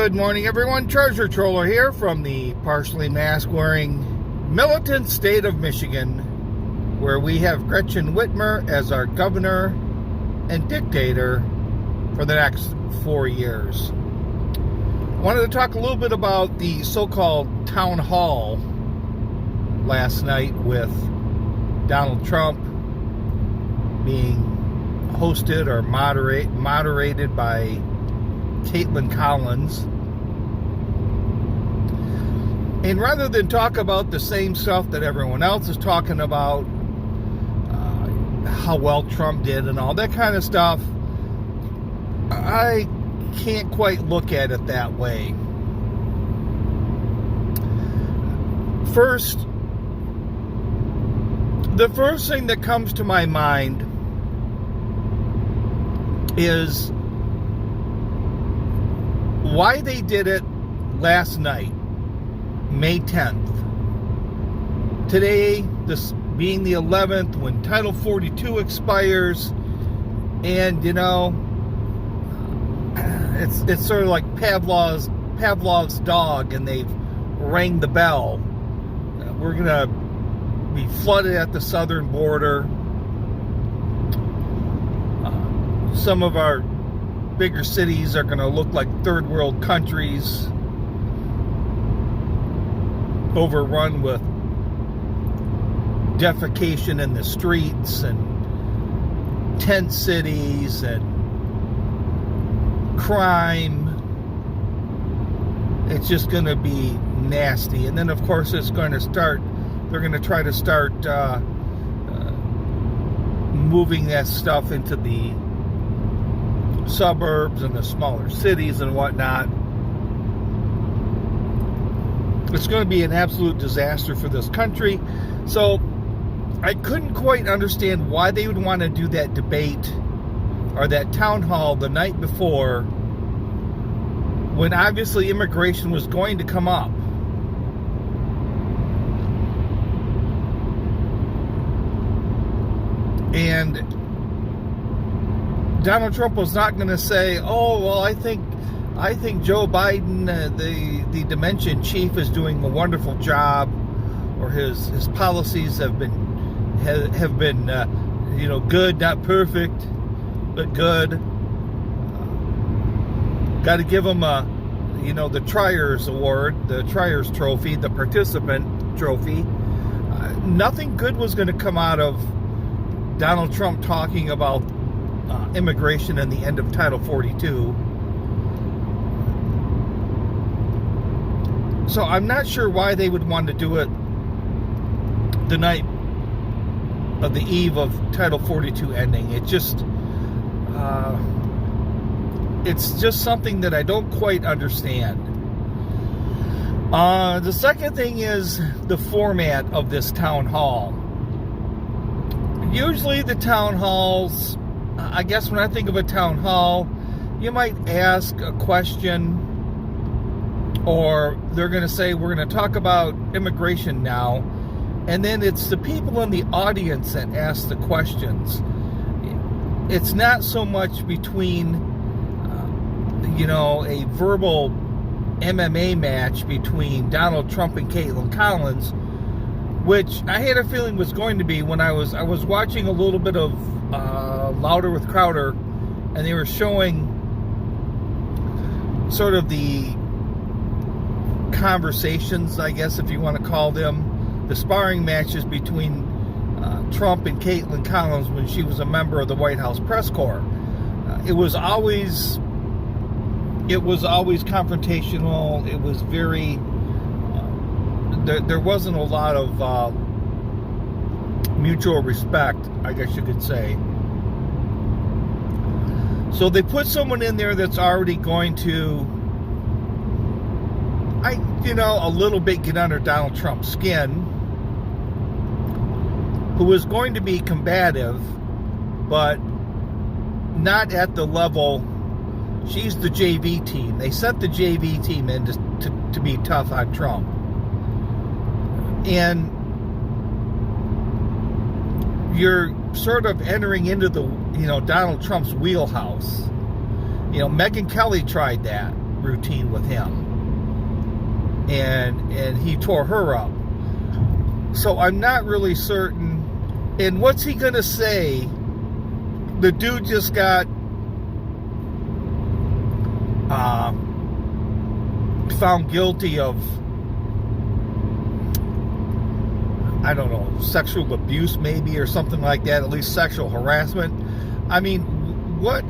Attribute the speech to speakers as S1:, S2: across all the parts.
S1: Good morning, everyone. Treasure Troller here from the partially mask-wearing militant state of Michigan, where we have Gretchen Whitmer as our governor and dictator for the next 4 years. I wanted to talk a little bit about the so-called town hall last night with Donald Trump being hosted or moderated by Caitlin Collins. And rather than talk about the same stuff that everyone else is talking about, how well Trump did and all that kind of stuff, I can't quite look at it that way. The first thing that comes to my mind is why they did it last night, May 10th. Today, this being the 11th, when Title 42 expires, and it's sort of like Pavlov's dog, and they've rang the bell. We're gonna be flooded at the southern border. Some of our bigger cities are going to look like third world countries, overrun with defecation in the streets and tent cities and crime. It's just going to be nasty. And then, of course, they're going to try to start moving that stuff into the suburbs and the smaller cities and whatnot. It's going to be an absolute disaster for this country. So I couldn't quite understand why they would want to do that debate or that town hall the night before, when obviously immigration was going to come up. And Donald Trump was not going to say, "Oh, well, I think Joe Biden, the dementia chief, is doing a wonderful job," or his policies have been good, not perfect, but good. Got to give him the Triers Award, the Triers Trophy, the participant trophy. Nothing good was going to come out of Donald Trump talking about immigration and the end of Title 42. So I'm not sure why they would want to do it the night of the eve of Title 42 ending. It's just something that I don't quite understand. The second thing is the format of this town hall. Usually the town halls, I guess when I think of a town hall, you might ask a question, or they're going to say, we're going to talk about immigration now, and then it's the people in the audience that ask the questions. It's not so much between, a verbal MMA match between Donald Trump and Caitlin Collins, which I had a feeling was going to be when I was watching a little bit of Louder with Crowder, and they were showing sort of the conversations, I guess if you want to call them, the sparring matches between Trump and Caitlin Collins when she was a member of the White House press corps. It was always confrontational. It was very there wasn't a lot of mutual respect, I guess you could say. So they put someone in there that's already going to, a little bit get under Donald Trump's skin, who is going to be combative, but not at the level. She's the JV team. They sent the JV team in to be tough on Trump. And you're sort of entering into the, Donald Trump's wheelhouse. Megyn Kelly tried that routine with him. And he tore her up. So I'm not really certain. And what's he gonna say? The dude just got found guilty of, I don't know, sexual abuse maybe, or something like that, at least sexual harassment. I mean, what?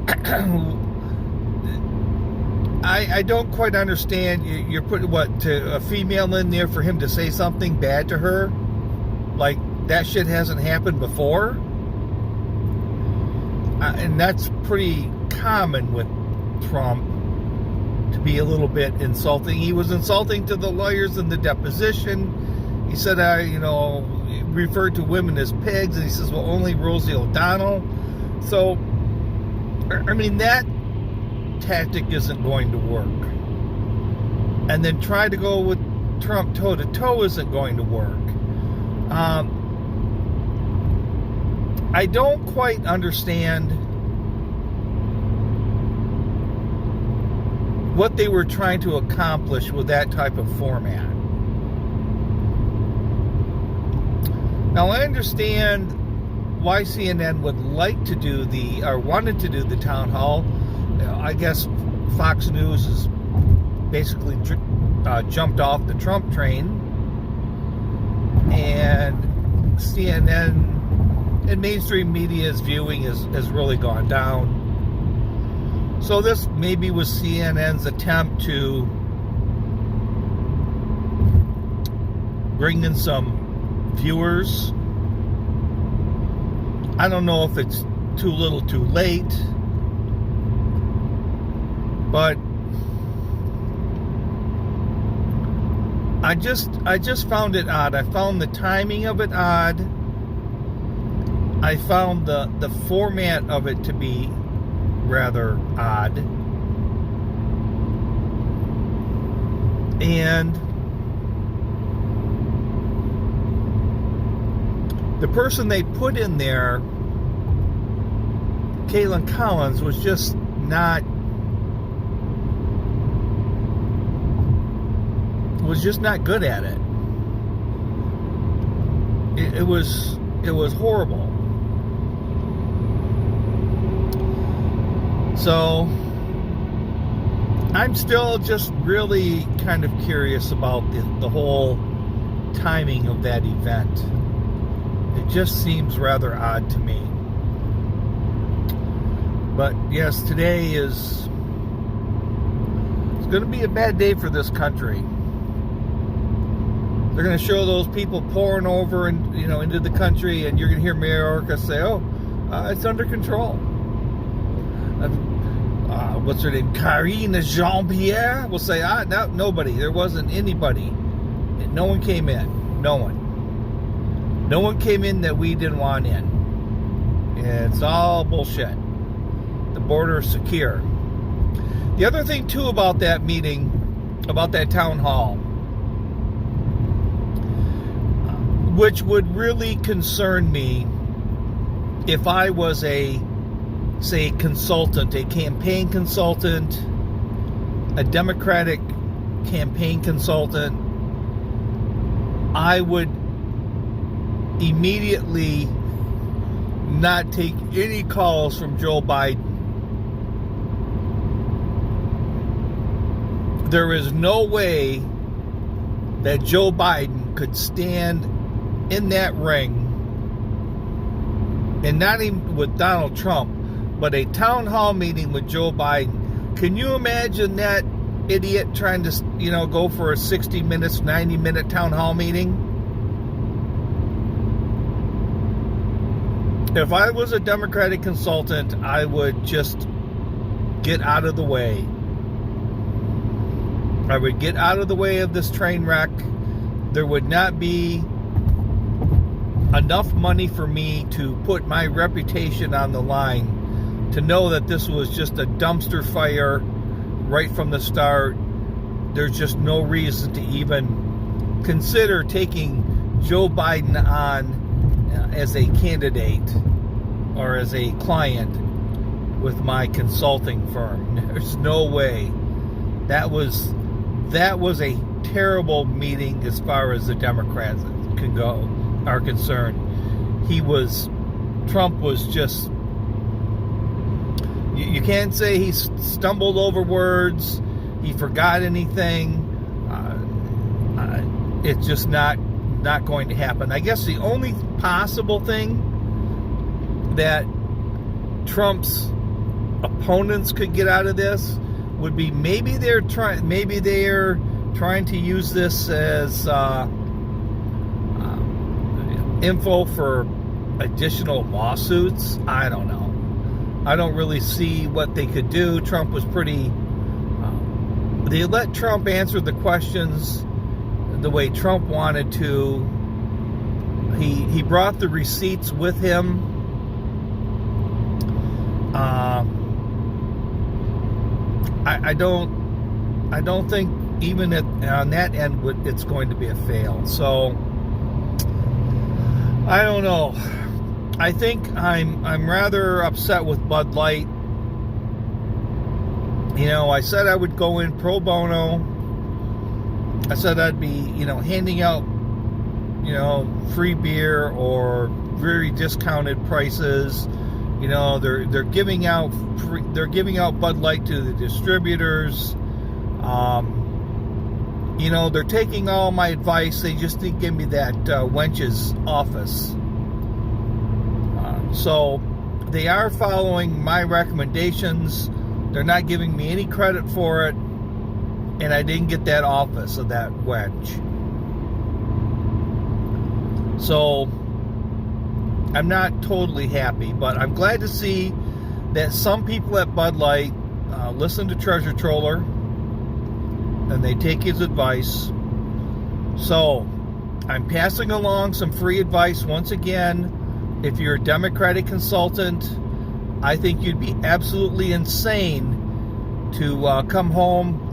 S1: I don't quite understand. You're putting to a female in there for him to say something bad to her? Like, that shit hasn't happened before? And that's pretty common with Trump, to be a little bit insulting. He was insulting to the lawyers in the deposition. He said, referred to women as pigs, and he says, well, only Rosie O'Donnell. So, I mean, that tactic isn't going to work. And then try to go with Trump toe-to-toe isn't going to work. I don't quite understand what they were trying to accomplish with that type of format. Now, I understand why CNN would like to do wanted to do the town hall. I guess Fox News has basically jumped off the Trump train, and CNN and mainstream media's viewing has really gone down. So this maybe was CNN's attempt to bring in some viewers. I don't know if it's too little too late, but I just found it odd. I found the timing of it odd. I found the format of it to be rather odd. And the person they put in there, Caitlin Collins, was just not good at it. It was horrible. So I'm still just really kind of curious about the whole timing of that event. It just seems rather odd to me. But yes, today it's going to be a bad day for this country. They're going to show those people pouring over and into the country, and you're going to hear Mayorkas say, "Oh, it's under control." What's her name? Karine Jean-Pierre will say, no, nobody. There wasn't anybody. No one came in. No one came in that we didn't want in. It's all bullshit. The border is secure. The other thing, too, about that meeting, about that town hall, which would really concern me if I was a consultant, a campaign consultant, a Democratic campaign consultant, I would immediately not take any calls from Joe Biden. There is no way that Joe Biden could stand in that ring, and not even with Donald Trump, but a town hall meeting with Joe Biden. Can you imagine that idiot trying to, go for a 60 minutes, 90-minute town hall meeting? If I was a Democratic consultant, I would just get out of the way. I would get out of the way of this train wreck. There would not be enough money for me to put my reputation on the line to know that this was just a dumpster fire right from the start. There's just no reason to even consider taking Joe Biden on as a candidate or as a client with my consulting firm. There's no way. That was a terrible meeting as far as the Democrats are concerned. Trump was just, you can't say he stumbled over words, he forgot anything. It's just not going to happen. I guess the only possible thing that Trump's opponents could get out of this would be maybe they're trying to use this as info for additional lawsuits. I don't know. I don't really see what they could do. Trump was pretty. They let Trump answer the questions the way Trump wanted to. He brought the receipts with him. I don't think even on that end it's going to be a fail. So I don't know. I think I'm rather upset with Bud Light. You know, I said I would go in pro bono. I said I'd be, handing out, free beer or very discounted prices. They're giving out Bud Light to the distributors. They're taking all my advice. They just didn't give me that wench's office. So they are following my recommendations. They're not giving me any credit for it. And I didn't get that office of that wench. So I'm not totally happy, but I'm glad to see that some people at Bud Light listen to Treasure Troller and they take his advice. So I'm passing along some free advice once again. If you're a Democratic consultant, I think you'd be absolutely insane to come home,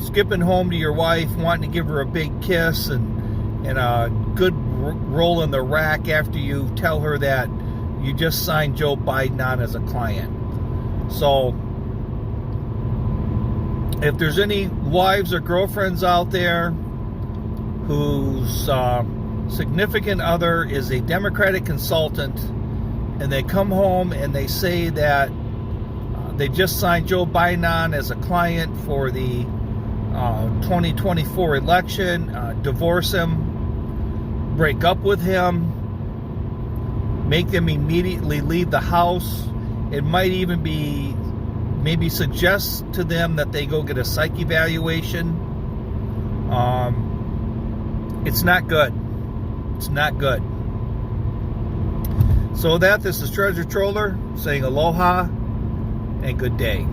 S1: skipping home to your wife, wanting to give her a big kiss and a good roll in the rack after you tell her that you just signed Joe Biden on as a client. So if there's any wives or girlfriends out there whose significant other is a Democratic consultant and they come home and they say that they just signed Joe Biden on as a client for the 2024 election, divorce him, break up with him, make them immediately leave the house. It might even be, maybe suggest to them that they go get a psych evaluation. It's not good. It's not good. So this is Treasure Troller saying aloha and good day.